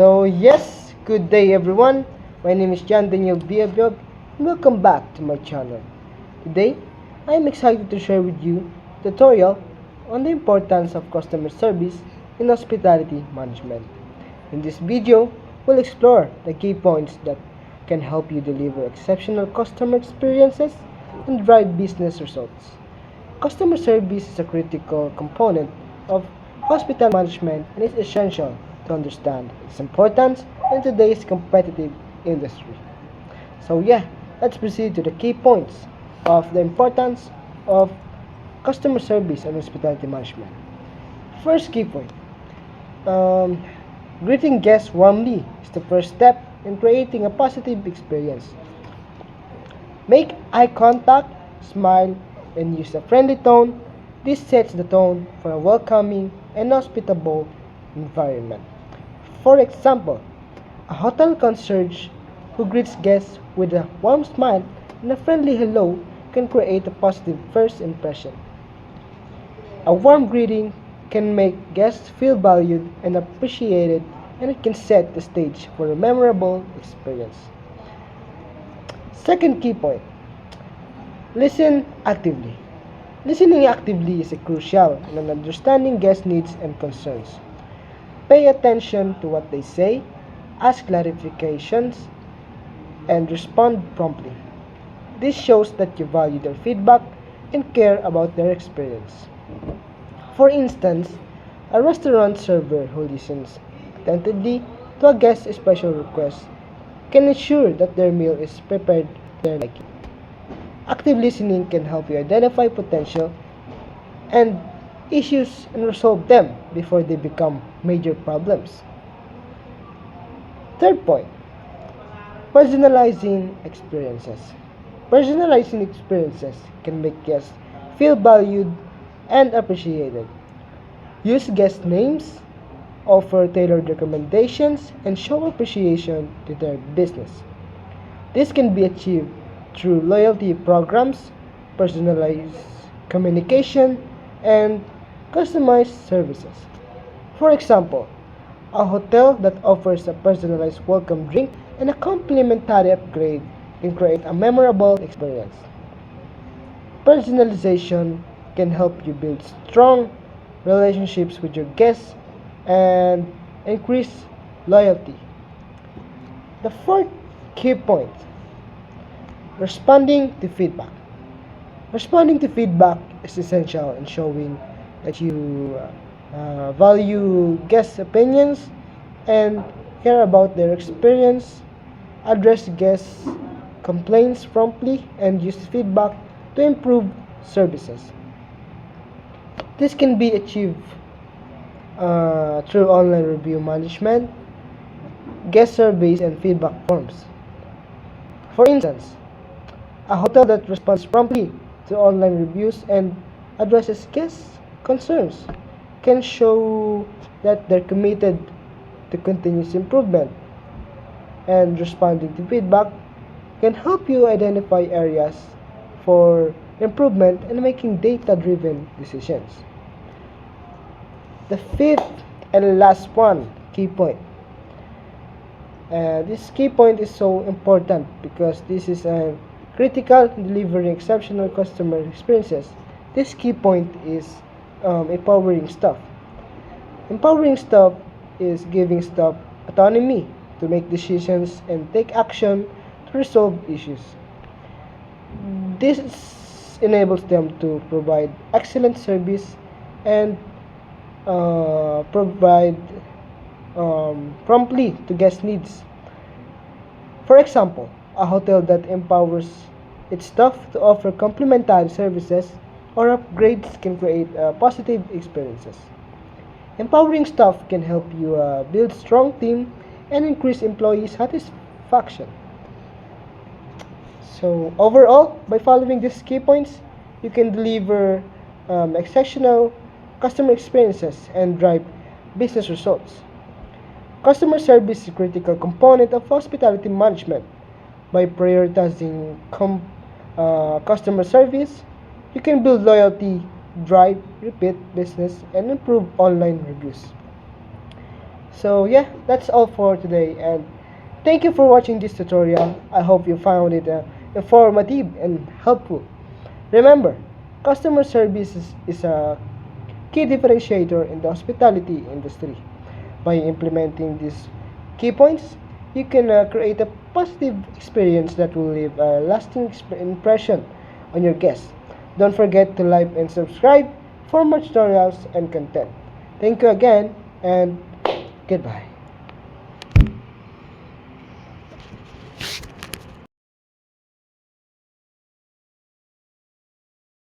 Good day everyone. My name is John Daniel Biabiog and welcome back to my channel. Today, I am excited to share with you a tutorial on the importance of customer service in hospitality management. In this video, we'll explore the key points that can help you deliver exceptional customer experiences and drive business results. Customer service is a critical component of hospital management and is essential to understand its importance in today's competitive industry. Let's proceed to the key points of the importance of customer service and hospitality management. First key point. Um, Greeting guests warmly is the first step in creating a positive experience. Make eye contact, smile, and use a friendly tone. This sets the tone for a welcoming and hospitable environment. For example, a hotel concierge who greets guests with a warm smile and a friendly hello can create a positive first impression. A warm greeting can make guests feel valued and appreciated, and it can set the stage for a memorable experience. Second key point. Listen actively. Listening actively is crucial in understanding guest needs and concerns. Pay attention to what they say, ask clarifications, and respond promptly. This shows that you value their feedback and care about their experience. For instance, a restaurant server who listens attentively to a guest's special request can ensure that their meal is prepared to their liking. Active listening can help you identify potential and issues and resolve them before they become major problems. Third point, personalizing experiences. Personalizing experiences can make guests feel valued and appreciated. Use guest names, offer tailored recommendations, and show appreciation to their business. This can be achieved through loyalty programs, personalized communication, and customized services. For example, a hotel that offers a personalized welcome drink and a complimentary upgrade can create a memorable experience. Personalization can help you build strong relationships with your guests and increase loyalty. The fourth key point, responding to feedback. Responding to feedback is essential in showing that you value guests' opinions and care about their experience. Address guests' complaints promptly and use feedback to improve services. This can be achieved through online review management, guest surveys, and feedback forms. For instance, a hotel that responds promptly to online reviews and addresses guests' concerns can show that they're committed to continuous improvement, and responding to feedback can help you identify areas for improvement and making data-driven decisions. The fifth and last one key point. This key point is so important because this is critical in delivering exceptional customer experiences. This key point is empowering staff. Empowering staff is giving staff autonomy to make decisions and take action to resolve issues. This enables them to provide excellent service and provide promptly to guest needs. For example, a hotel that empowers its staff to offer complimentary services or upgrades can create positive experiences. Empowering staff can help you build strong team and increase employee satisfaction. So overall, by following these key points, you can deliver exceptional customer experiences and drive business results. Customer service is a critical component of hospitality management. By prioritizing customer service, you can build loyalty, drive repeat business, and improve online reviews. So yeah, that's all for today, and thank you for watching this tutorial. I hope you found it informative and helpful. Remember, customer service is a key differentiator in the hospitality industry. By implementing these key points, you can create a positive experience that will leave a lasting impression on your guests. Don't forget to like and subscribe for more tutorials and content. Thank you again, and goodbye.